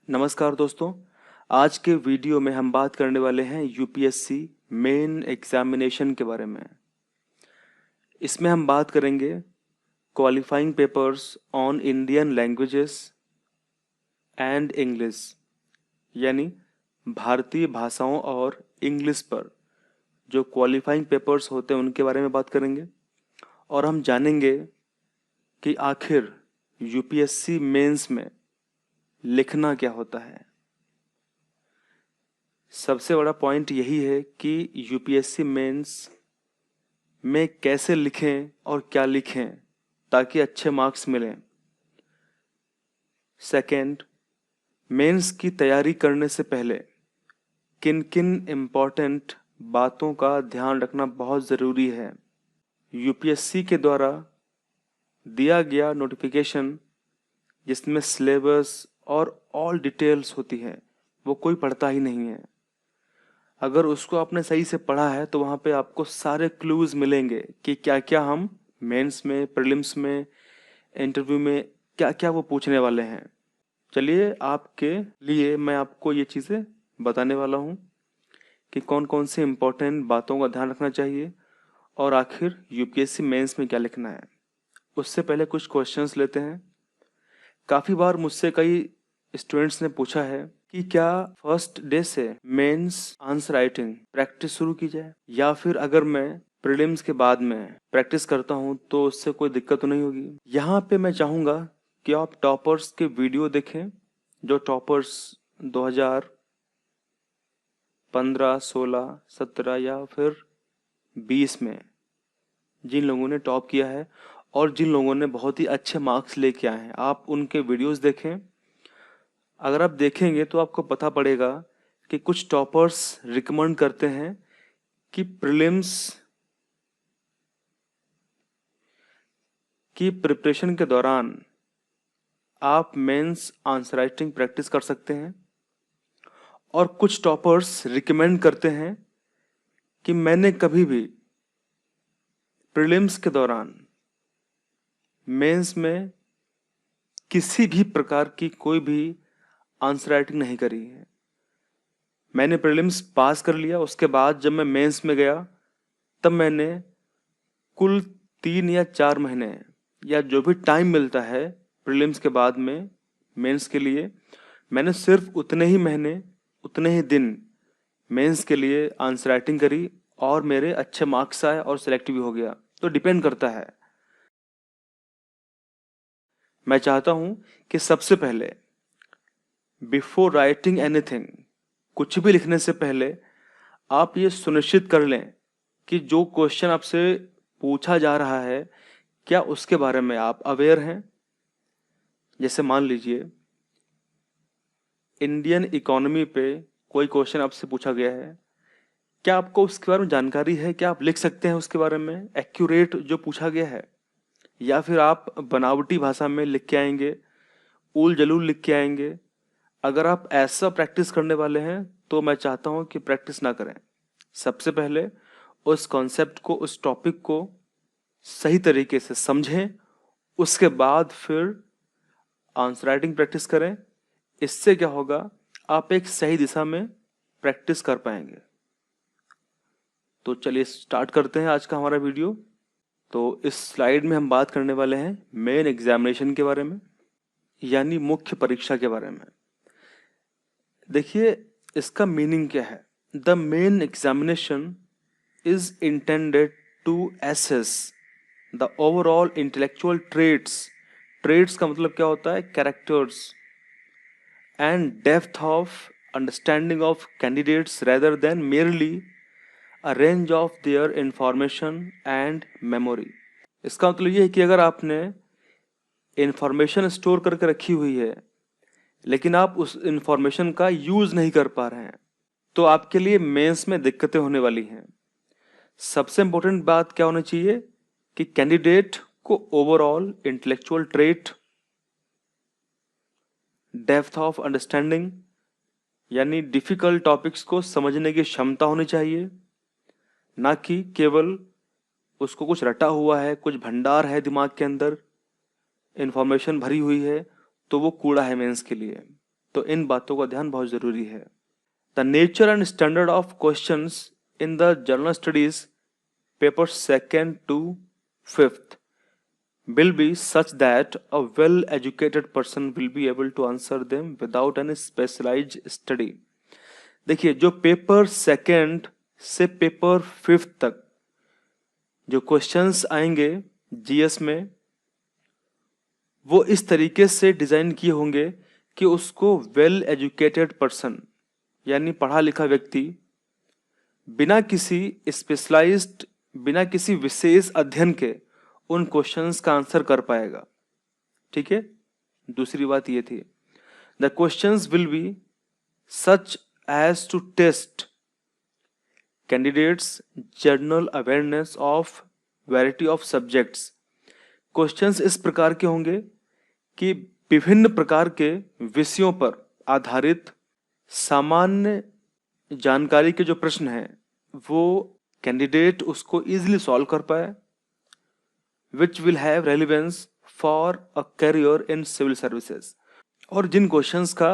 नमस्कार दोस्तों। आज के वीडियो में हम बात करने वाले हैं यूपीएससी मेन एग्जामिनेशन के बारे में। इसमें हम बात करेंगे qualifying papers on Indian languages and English, यानी भारतीय भाषाओं और इंग्लिश पर जो क्वालिफाइंग पेपर्स होते हैं उनके बारे में बात करेंगे। और हम जानेंगे कि आखिर यूपीएससी मेंस में लिखना क्या होता है। सबसे बड़ा पॉइंट यही है कि यूपीएससी मेंस में कैसे लिखें और क्या लिखें ताकि अच्छे मार्क्स मिलें। सेकंड, मेंस की तैयारी करने से पहले किन किन इम्पॉर्टेंट बातों का ध्यान रखना बहुत ज़रूरी है। यूपीएससी के द्वारा दिया गया नोटिफिकेशन जिसमें सिलेबस और ऑल डिटेल्स होती है वो कोई पढ़ता ही नहीं है। अगर उसको आपने सही से पढ़ा है तो वहाँ पे आपको सारे क्लूज मिलेंगे कि क्या क्या हम मेंस में, प्रीलिम्स में, इंटरव्यू में क्या क्या वो पूछने वाले हैं। चलिए आपके लिए मैं आपको ये चीज़ें बताने वाला हूँ कि कौन कौन सी इम्पोर्टेंट बातों का ध्यान रखना चाहिए और आखिर यूपीएससी मेंस में क्या लिखना है। उससे पहले कुछ क्वेश्चंस लेते हैं। काफ़ी बार मुझसे कई स्टूडेंट्स ने पूछा है कि क्या फर्स्ट डे से मेंस आंसर राइटिंग प्रैक्टिस शुरू की जाए, या फिर अगर मैं प्रीलिम्स के बाद में प्रैक्टिस करता हूं तो उससे कोई दिक्कत तो नहीं होगी। यहाँ पे मैं चाहूँगा कि आप टॉपर्स के वीडियो देखें, जो टॉपर्स 2015, 16, 17 या फिर 20 में जिन लोगों ने टॉप किया है और जिन लोगों ने बहुत ही अच्छे मार्क्स लेके आए हैं, आप उनके वीडियोस देखें। अगर आप देखेंगे तो आपको पता पड़ेगा कि कुछ टॉपर्स रिकमेंड करते हैं कि प्रीलिम्स की प्रिपरेशन के दौरान आप मेंस आंसर राइटिंग प्रैक्टिस कर सकते हैं, और कुछ टॉपर्स रिकमेंड करते हैं कि मैंने कभी भी प्रीलिम्स के दौरान मेंस में किसी भी प्रकार की कोई भी आंसर राइटिंग नहीं करी है। मैंने प्रीलिम्स पास कर लिया, उसके बाद जब मैं मेंस में गया तब मैंने कुल 3 या 4 महीने या जो भी टाइम मिलता है प्रीलिम्स के बाद में मेंस के लिए, मैंने सिर्फ उतने ही महीने, उतने ही दिन मेंस के लिए आंसर राइटिंग करी और मेरे अच्छे मार्क्स आए और सिलेक्ट भी हो गया। तो डिपेंड करता है। मैं चाहता हूं कि सबसे पहले बिफोर राइटिंग एनीथिंग, कुछ भी लिखने से पहले आप ये सुनिश्चित कर लें कि जो क्वेश्चन आपसे पूछा जा रहा है क्या उसके बारे में आप अवेयर हैं। जैसे मान लीजिए इंडियन इकोनॉमी पे कोई क्वेश्चन आपसे पूछा गया है, क्या आपको उसके बारे में जानकारी है, क्या आप लिख सकते हैं उसके बारे में एक्यूरेट जो पूछा गया है, या फिर आप बनावटी भाषा में लिख के आएंगे, उल जलूल लिख के आएंगे। अगर आप ऐसा प्रैक्टिस करने वाले हैं तो मैं चाहता हूं कि प्रैक्टिस ना करें। सबसे पहले उस कॉन्सेप्ट को, उस टॉपिक को सही तरीके से समझें, उसके बाद फिर आंसर राइटिंग प्रैक्टिस करें। इससे क्या होगा, आप एक सही दिशा में प्रैक्टिस कर पाएंगे। तो चलिए स्टार्ट करते हैं आज का हमारा वीडियो। तो इस स्लाइड में हम बात करने वाले हैं मेन एग्जामिनेशन के बारे में, यानी मुख्य परीक्षा के बारे में। देखिए इसका मीनिंग क्या है। The main examination is intended to assess the overall intellectual traits. Traits का मतलब क्या होता है, characters, and depth of understanding of candidates rather than merely a range of their information and memory. इसका मतलब ये है कि अगर आपने इंफॉर्मेशन स्टोर करके रखी हुई है लेकिन आप उस इंफॉर्मेशन का यूज नहीं कर पा रहे हैं तो आपके लिए मेंस में दिक्कतें होने वाली हैं। सबसे इंपॉर्टेंट बात क्या होनी चाहिए कि कैंडिडेट को overall intellectual trait, depth of understanding यानी डिफिकल्ट टॉपिक्स को समझने की क्षमता होनी चाहिए, ना कि केवल उसको कुछ रटा हुआ है, कुछ भंडार है दिमाग के अंदर, इंफॉर्मेशन भरी हुई है तो वो कूड़ा है मेंस के लिए। तो इन बातों का ध्यान बहुत जरूरी है। The nature and standard of questions in the general studies paper 2nd to 5th will be such that a well educated person will be able to answer them without any specialized study। देखिए, जो paper 2nd से paper 5th तक जो questions आएंगे GS में, वो इस तरीके से डिजाइन किए होंगे कि उसको वेल एजुकेटेड पर्सन यानी पढ़ा लिखा व्यक्ति बिना किसी स्पेशलाइज्ड, बिना किसी विशेष अध्ययन के उन क्वेश्चंस का आंसर कर पाएगा। ठीक है, दूसरी बात ये थी, the questions will be such as to test candidates general awareness of variety of subjects. Questions इस प्रकार के होंगे कि विभिन्न प्रकार के विषयों पर आधारित सामान्य जानकारी के जो प्रश्न हैं वो कैंडिडेट उसको इजीली सॉल्व कर पाए, which will have relevance for a career in civil services. और जिन क्वेश्चंस का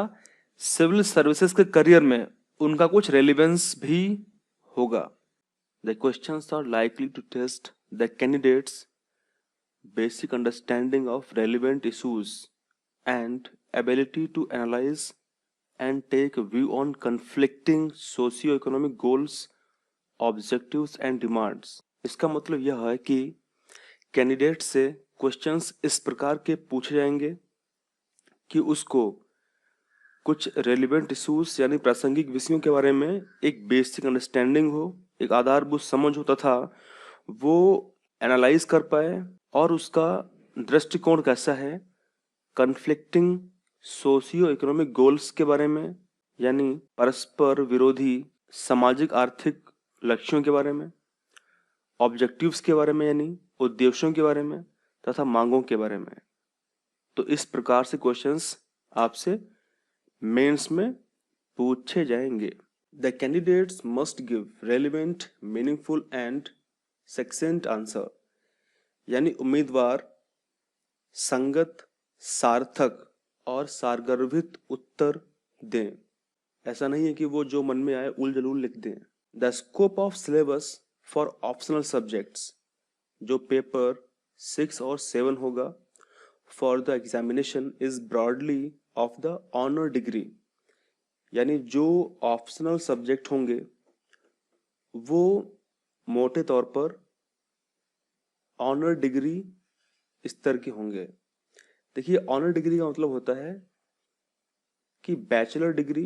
सिविल सर्विसेज के करियर में उनका कुछ रेलिवेंस भी होगा। The questions are likely to test the candidates basic understanding of relevant issues and ability to analyze and take a view on conflicting socio-economic goals, objectives and demands। इसका मतलब यह है कि कैंडिडेट से क्वेश्चंस इस प्रकार के पूछे जाएंगे कि उसको कुछ रेलिवेंट इशूज यानी प्रासंगिक विषयों के बारे में एक बेसिक अंडरस्टैंडिंग हो, एक आधारभूत समझ हो तथा वो एनालाइज कर पाए और उसका दृष्टिकोण कैसा है कन्फ्लिक्टिंग सोशियो इकोनॉमिक गोल्स के बारे में, यानी परस्पर विरोधी सामाजिक आर्थिक लक्ष्यों के बारे में, ऑब्जेक्टिव्स के बारे में यानी उद्देश्यों के बारे में तथा मांगों के बारे में। तो इस प्रकार से क्वेश्चंस आपसे मेंस में पूछे जाएंगे। The candidates must give relevant meaningful and सक्सेंट answer, यानी उम्मीदवार संगत, सार्थक और सारगर्भित उत्तर दें। ऐसा नहीं है कि वो जो मन में आए उल जलूल लिख दें। The scope of syllabus for optional subjects, जो पेपर 6 और 7 होगा for the examination is broadly of the honour degree, यानी जो ऑप्शनल सब्जेक्ट होंगे वो मोटे तौर पर ऑनर डिग्री स्तर के होंगे। देखिए, ऑनर डिग्री का मतलब होता है कि बैचलर डिग्री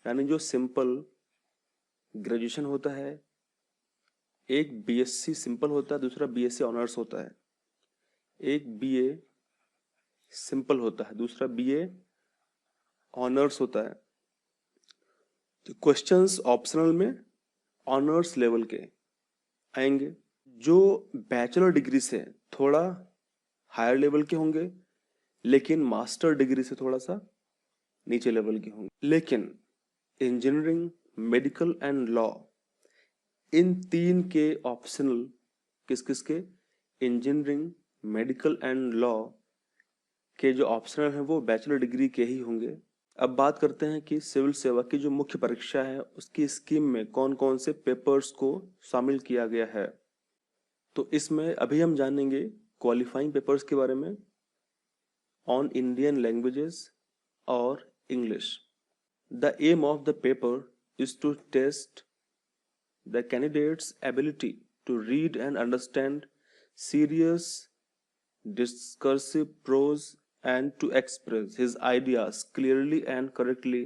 यानी जो सिंपल ग्रेजुएशन होता है, एक बीएससी सिंपल होता है, दूसरा बीएससी ऑनर्स होता है, एक बीए सिंपल होता है, दूसरा बीए ऑनर्स होता है। तो क्वेश्चंस ऑप्शनल में ऑनर्स लेवल के आएंगे। जो बैचलर डिग्री से थोड़ा हायर लेवल के होंगे लेकिन मास्टर डिग्री से थोड़ा सा नीचे लेवल के होंगे। लेकिन इंजीनियरिंग, मेडिकल एंड लॉ, इन तीन के ऑप्शनल किस किस के, इंजीनियरिंग, मेडिकल एंड लॉ के जो ऑप्शनल हैं वो बैचलर डिग्री के ही होंगे। अब बात करते हैं कि सिविल सेवा की जो मुख्य परीक्षा है उसकी स्कीम में कौन कौन से पेपर्स को शामिल किया गया है। तो इसमें अभी हम जानेंगे क्वालिफाइंग पेपर्स के बारे में ऑन इंडियन लैंग्वेजेस और English. The aim of the paper is to test the candidates ability to read and understand serious discursive prose and to express his ideas clearly and correctly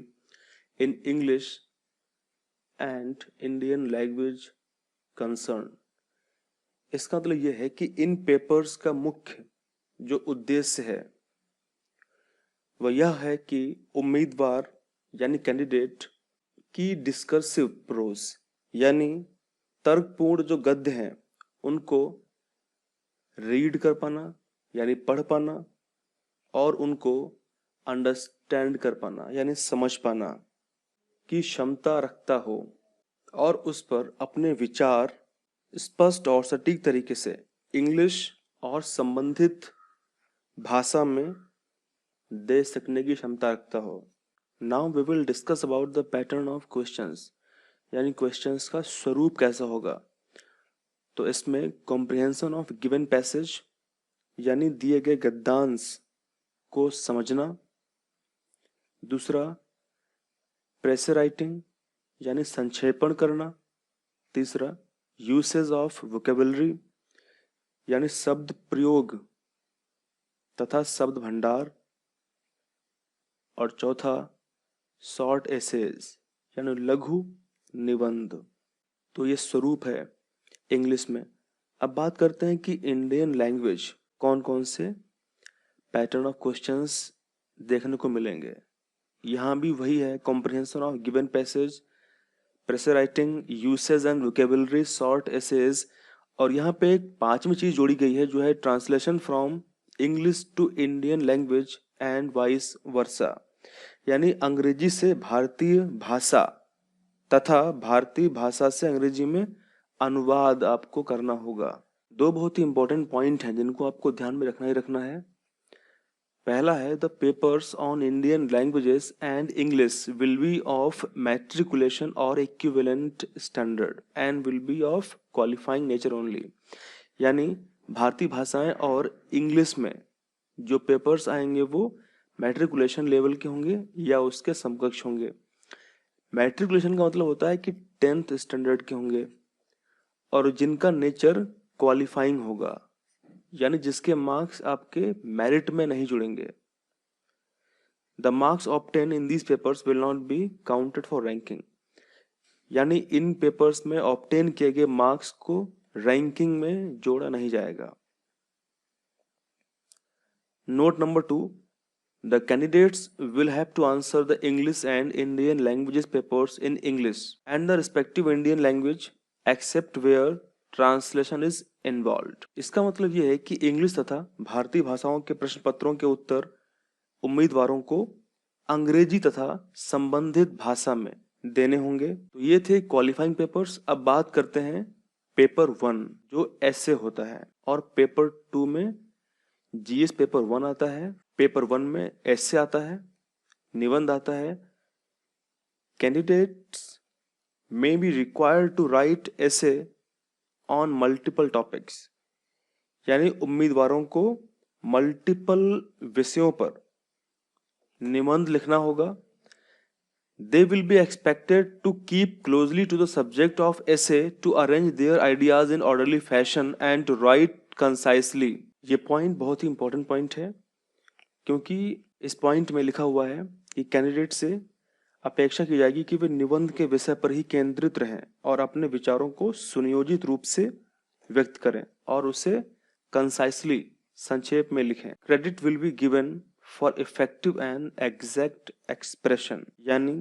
in English and Indian language concerned। इसका मतलब यह है कि इन papers का मुख्य जो उद्देश्य है वह यह है कि उम्मीदवार यानी कैंडिडेट की डिस्कर्सिव प्रोज यानी तर्कपूर्ण जो गद्य हैं उनको रीड कर पाना यानी पढ़ पाना और उनको अंडरस्टैंड कर पाना यानी समझ पाना की क्षमता रखता हो और उस पर अपने विचार स्पष्ट और सटीक तरीके से इंग्लिश और संबंधित भाषा में दे सकने की क्षमता रखता हो। Now we will discuss about the pattern of questions, यानी क्वेश्चंस का स्वरूप कैसा होगा। तो इसमें कॉम्प्रिहेंशन ऑफ गिवन पैसेज, यानी दिए गए गद्यांश को समझना। दूसरा, प्रेशर राइटिंग, यानी संक्षेपण करना। तीसरा, यूसेज ऑफ वोकेबलरी, यानी शब्द प्रयोग तथा शब्द भंडार। और चौथा, शॉर्ट एसेज, यानी लघु निबंध। तो ये स्वरूप है इंग्लिश में। अब बात करते हैं कि इंडियन लैंग्वेज कौन कौन से पैटर्न ऑफ क्वेश्चंस देखने को मिलेंगे। यहाँ भी वही है, comprehension of given passage, precis writing, usage and vocabulary, short essays. और यहाँ पे एक पांचवी चीज जोड़ी गई है जो है translation from English to Indian language and vice versa, यानी अंग्रेजी से भारतीय भाषा तथा भारतीय भाषा से अंग्रेजी में अनुवाद आपको करना होगा। दो बहुत ही इंपॉर्टेंट पॉइंट हैं जिनको आपको ध्यान में रखना ही रखना है। पहला है, the papers on Indian languages and English will be of matriculation और equivalent standard and will be of qualifying nature only, यानी भारतीय भाषाएं और इंग्लिश में जो पेपर्स आएंगे वो मैट्रिकुलेशन लेवल के होंगे या उसके समकक्ष होंगे। मैट्रिकुलेशन का मतलब होता है कि 10th स्टैंडर्ड के होंगे और जिनका नेचर क्वालिफाइंग होगा, यानी जिसके मार्क्स आपके मेरिट में नहीं जुड़ेंगे। The marks obtain in these papers will not be counted for ranking, यानी इन पेपर्स में ऑब्टेन किए गए मार्क्स को रैंकिंग में जोड़ा नहीं जाएगा। Note number 2, the candidates will have to answer the English and Indian languages papers in English and the respective Indian language except where translation is involved। इसका मतलब यह है कि इंग्लिश तथा भारतीय भाषाओं के प्रश्न पत्रों के उत्तर उम्मीदवारों को अंग्रेजी तथा संबंधित भाषा में देने होंगे। तो ये थे क्वालिफाइंग पेपर्स। अब बात करते हैं पेपर 1 जो ऐसे होता है, और पेपर 2 में जीएस पेपर 1 आता है। पेपर 1 में ऐसे आता है, निबंध आता है। Candidates may be required to write essay on multiple topics, यानी उम्मीदवारों को मल्टीपल विषयों पर निबंध लिखना होगा। They will be expected to keep closely to the subject of essay to arrange their ideas in orderly fashion and to write concisely। ये point बहुत ही इंपॉर्टेंट पॉइंट है, क्योंकि इस पॉइंट में लिखा हुआ है कि कैंडिडेट से अपेक्षा की जाएगी कि वे निबंध के विषय पर ही केंद्रित रहें और अपने विचारों को सुनियोजित रूप से व्यक्त करें और उसे कंसाइसली, संक्षेप में लिखें। Credit will be given for effective and exact expression, यानी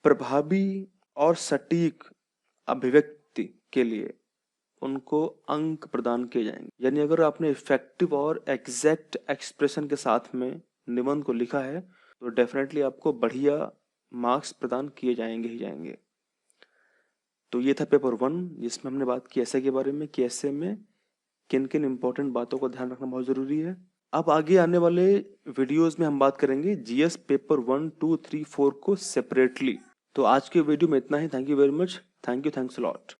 प्रभावी और सटीक अभिव्यक्ति के लिए उनको अंक प्रदान किए जाएंगे। यानी अगर आपने इफेक्टिव और एग्जैक्ट एक्सप्रेशन के साथ में निबंध को लिखा है तो डेफिनेटली आपको बढ़िया मार्क्स प्रदान किए जाएंगे ही जाएंगे। तो ये था पेपर 1 जिसमें हमने बात की ऐसे के बारे में कि ऐसे में किन किन इंपॉर्टेंट बातों का ध्यान रखना बहुत जरूरी है। अब आगे आने वाले वीडियोस में हम बात करेंगे जीएस पेपर 1, 2, 3, 4 को सेपरेटली। तो आज के वीडियो में इतना ही। Thank you very much. Thank you, thanks a lot.